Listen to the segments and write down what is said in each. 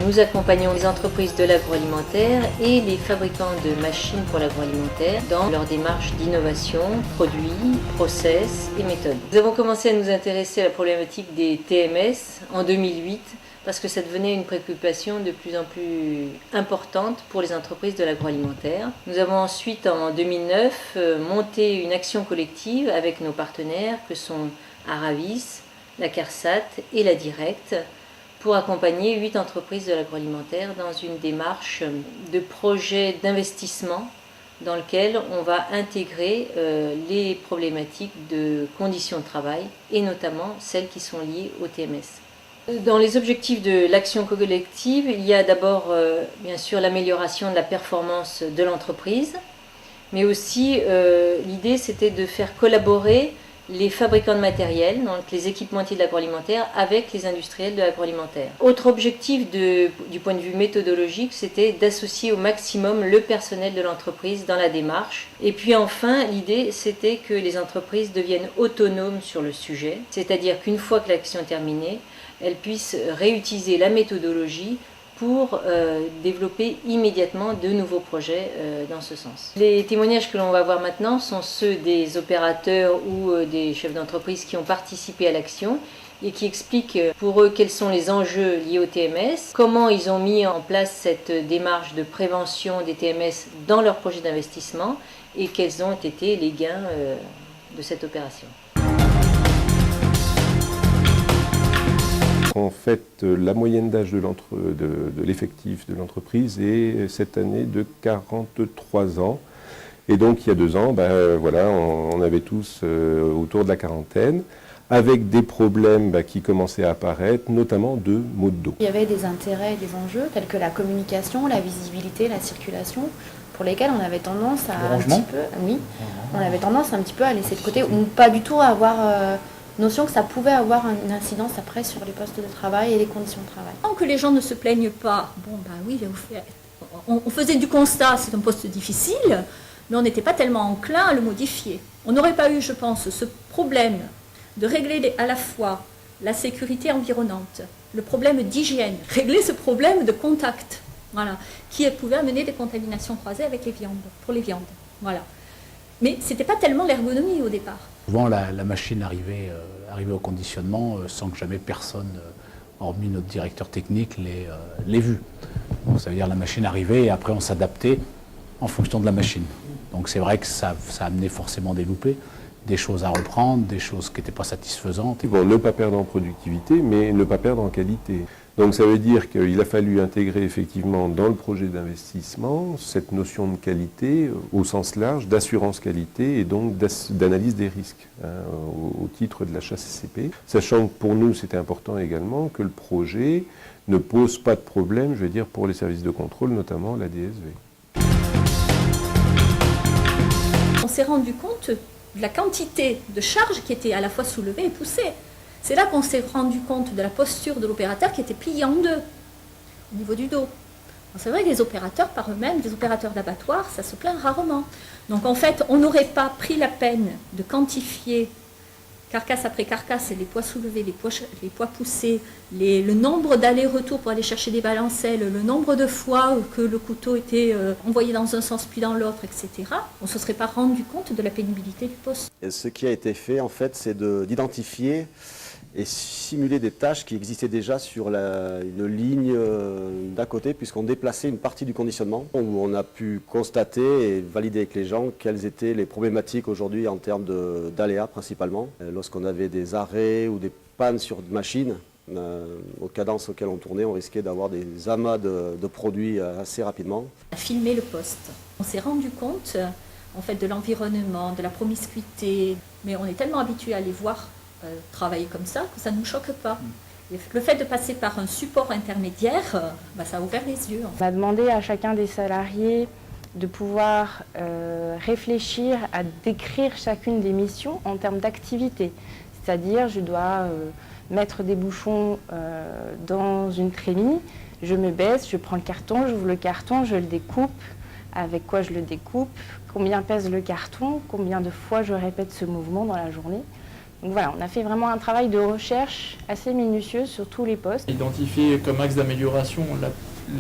Nous accompagnons les entreprises de l'agroalimentaire et les fabricants de machines pour l'agroalimentaire dans leur démarche d'innovation, produits, process et méthodes. Nous avons commencé à nous intéresser à la problématique des TMS en 2008 parce que ça devenait une préoccupation de plus en plus importante pour les entreprises de l'agroalimentaire. Nous avons ensuite, en 2009, monté une action collective avec nos partenaires que sont Aravis, la CARSAT et la Direct, pour accompagner 8 entreprises de l'agroalimentaire dans une démarche de projet d'investissement dans lequel on va intégrer les problématiques de conditions de travail et notamment celles qui sont liées au TMS. Dans les objectifs de l'action collective, il y a d'abord bien sûr l'amélioration de la performance de l'entreprise, mais aussi l'idée c'était de faire collaborer les fabricants de matériel, donc les équipementiers de l'agroalimentaire, avec les industriels de l'agroalimentaire. Autre objectif du point de vue méthodologique, c'était d'associer au maximum le personnel de l'entreprise dans la démarche. Et puis enfin, l'idée, c'était que les entreprises deviennent autonomes sur le sujet, c'est-à-dire qu'une fois que l'action est terminée, elles puissent réutiliser la méthodologie pour développer immédiatement de nouveaux projets dans ce sens. Les témoignages que l'on va voir maintenant sont ceux des opérateurs ou des chefs d'entreprise qui ont participé à l'action et qui expliquent pour eux quels sont les enjeux liés au TMS, comment ils ont mis en place cette démarche de prévention des TMS dans leur projet d'investissement et quels ont été les gains de cette opération. En fait, la moyenne d'âge de l'effectif de l'entreprise est cette année de 43 ans. Et donc, il y a 2 ans, voilà, on avait tous autour de la quarantaine, avec des problèmes qui commençaient à apparaître, notamment de maux de dos. Il y avait des intérêts et des enjeux tels que la communication, la visibilité, la circulation, pour lesquels on avait tendance à on avait tendance un petit peu à laisser de côté, ou pas du tout à avoir notion que ça pouvait avoir une incidence après sur les postes de travail et les conditions de travail. Tant que les gens ne se plaignent pas, on faisait du constat, c'est un poste difficile, mais on n'était pas tellement enclin à le modifier. On n'aurait pas eu, je pense, ce problème de régler à la fois la sécurité environnante, le problème d'hygiène, régler ce problème de contact, voilà, qui pouvait amener des contaminations croisées avec les viandes, pour les viandes. Voilà. Mais ce n'était pas tellement l'ergonomie au départ. Souvent, la machine arrivait au conditionnement sans que jamais personne, hormis notre directeur technique, l'ait vue. Donc, ça veut dire la machine arrivait et après on s'adaptait en fonction de la machine. Donc c'est vrai que ça amenait forcément des loupés, des choses à reprendre, des choses qui n'étaient pas satisfaisantes. Bon, ne pas perdre en productivité, mais ne pas perdre en qualité. Donc ça veut dire qu'il a fallu intégrer effectivement dans le projet d'investissement cette notion de qualité au sens large, d'assurance qualité et donc d'analyse des risques au titre de l'achat CCP. Sachant que pour nous c'était important également que le projet ne pose pas de problème, je veux dire, pour les services de contrôle, notamment la DSV. On s'est rendu compte de la quantité de charges qui étaient à la fois soulevées et poussées. C'est là qu'on s'est rendu compte de la posture de l'opérateur qui était pliée en deux, au niveau du dos. C'est vrai que les opérateurs par eux-mêmes, les opérateurs d'abattoir, ça se plaint rarement. Donc en fait, on n'aurait pas pris la peine de quantifier carcasse après carcasse, les poids soulevés, les poids poussés, le nombre d'allers-retours pour aller chercher des balancelles, le nombre de fois que le couteau était envoyé dans un sens puis dans l'autre, etc. On ne se serait pas rendu compte de la pénibilité du poste. Et ce qui a été fait, en fait, c'est d'identifier et simuler des tâches qui existaient déjà sur une ligne d'à côté, puisqu'on déplaçait une partie du conditionnement, où on a pu constater et valider avec les gens quelles étaient les problématiques aujourd'hui en termes d'aléas principalement. Lorsqu'on avait des arrêts ou des pannes sur machines, aux cadences auxquelles on tournait, on risquait d'avoir des amas de produits assez rapidement. On a filmé le poste. On s'est rendu compte en fait, de l'environnement, de la promiscuité, mais on est tellement habitué à les voir travailler comme ça que ça ne nous choque pas. Le fait de passer par un support intermédiaire, ça a ouvert les yeux. On a demandé à chacun des salariés de pouvoir réfléchir à décrire chacune des missions en termes d'activité. C'est-à-dire, je dois mettre des bouchons dans une trémie, je me baisse, je prends le carton, j'ouvre le carton, je le découpe, avec quoi je le découpe, combien pèse le carton, combien de fois je répète ce mouvement dans la journée. Donc voilà, on a fait vraiment un travail de recherche assez minutieux sur tous les postes. Identifier comme axe d'amélioration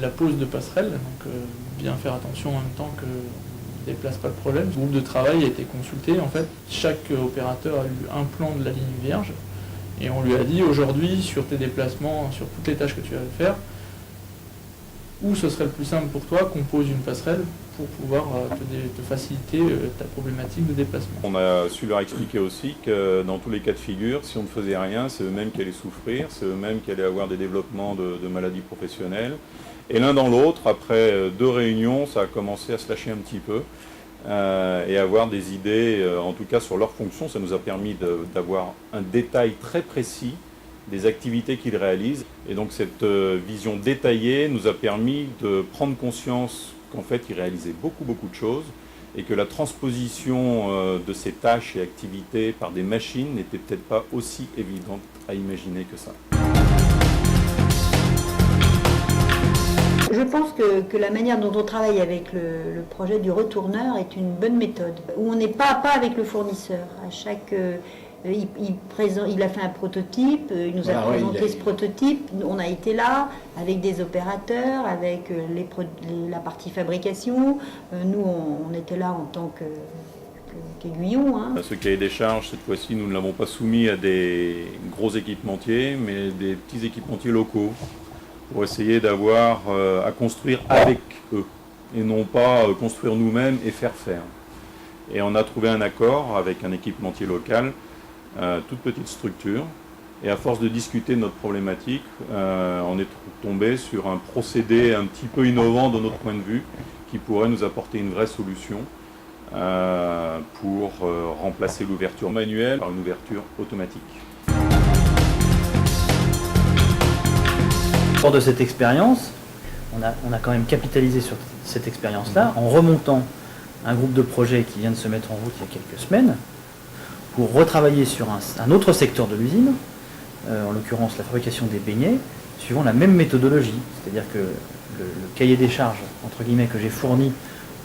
la pose de passerelle, donc bien faire attention en même temps que ne déplace pas le problème. Le groupe de travail a été consulté. En fait, chaque opérateur a eu un plan de la ligne vierge et on lui a dit aujourd'hui, sur tes déplacements, sur toutes les tâches que tu vas faire, où ce serait le plus simple pour toi qu'on pose une passerelle pour pouvoir te faciliter ta problématique de déplacement. On a su leur expliquer aussi que dans tous les cas de figure, si on ne faisait rien, c'est eux-mêmes qui allaient souffrir, c'est eux-mêmes qui allaient avoir des développements de maladies professionnelles. Et l'un dans l'autre, après 2 réunions, ça a commencé à se lâcher un petit peu et avoir des idées, en tout cas sur leur fonction. Ça nous a permis d'avoir un détail très précis des activités qu'ils réalisent. Et donc cette vision détaillée nous a permis de prendre conscience qu'en fait ils réalisaient beaucoup de choses et que la transposition de ces tâches et activités par des machines n'était peut-être pas aussi évidente à imaginer que ça. Je pense que la manière dont on travaille avec le projet du retourneur est une bonne méthode, où on n'est pas à pas avec le fournisseur. À chaque, il a fait un prototype, il nous a présenté ce prototype, on a été là avec des opérateurs, avec la partie fabrication. Nous, on était là en tant qu'aiguillon. Ce cahier des charges, cette fois-ci, nous ne l'avons pas soumis à des gros équipementiers, mais des petits équipementiers locaux, pour essayer d'avoir à construire avec eux, et non pas construire nous-mêmes et faire faire. Et on a trouvé un accord avec un équipementier local, toute petite structure, et à force de discuter de notre problématique, on est tombé sur un procédé un petit peu innovant de notre point de vue, qui pourrait nous apporter une vraie solution pour remplacer l'ouverture manuelle par une ouverture automatique. Au cours de cette expérience, on a quand même capitalisé sur cette expérience-là en remontant un groupe de projets qui vient de se mettre en route il y a quelques semaines pour retravailler sur un autre secteur de l'usine, en l'occurrence la fabrication des beignets, suivant la même méthodologie. C'est-à-dire que le cahier des charges, entre guillemets, que j'ai fourni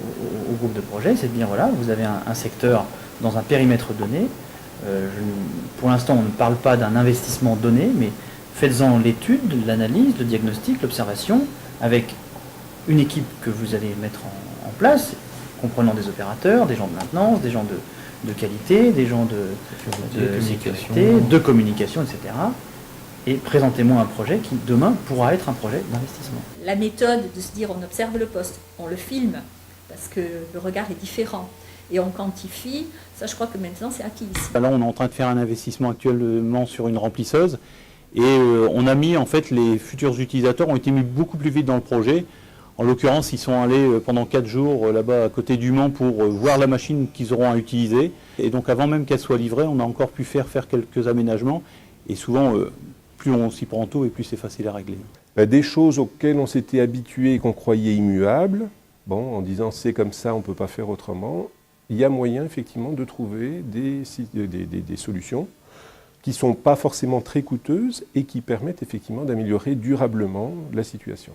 au groupe de projet, c'est de dire voilà, vous avez un secteur dans un périmètre donné. Pour l'instant, on ne parle pas d'un investissement donné, mais faites-en l'étude, l'analyse, le diagnostic, l'observation, avec une équipe que vous allez mettre en place, comprenant des opérateurs, des gens de maintenance, des gens de qualité, des gens de sécurité, de communication, etc. Et présentez-moi un projet qui, demain, pourra être un projet d'investissement. La méthode de se dire on observe le poste, on le filme, parce que le regard est différent, et on quantifie, ça je crois que maintenant c'est acquis ici. Là, on est en train de faire un investissement actuellement sur une remplisseuse, et on a mis, en fait, les futurs utilisateurs ont été mis beaucoup plus vite dans le projet. En l'occurrence, ils sont allés pendant 4 jours là-bas à côté du Mans pour voir la machine qu'ils auront à utiliser. Et donc avant même qu'elle soit livrée, on a encore pu faire quelques aménagements. Et souvent, plus on s'y prend tôt et plus c'est facile à régler. Des choses auxquelles on s'était habitué et qu'on croyait immuables, en disant c'est comme ça, on ne peut pas faire autrement, il y a moyen effectivement de trouver des solutions qui ne sont pas forcément très coûteuses et qui permettent effectivement d'améliorer durablement la situation.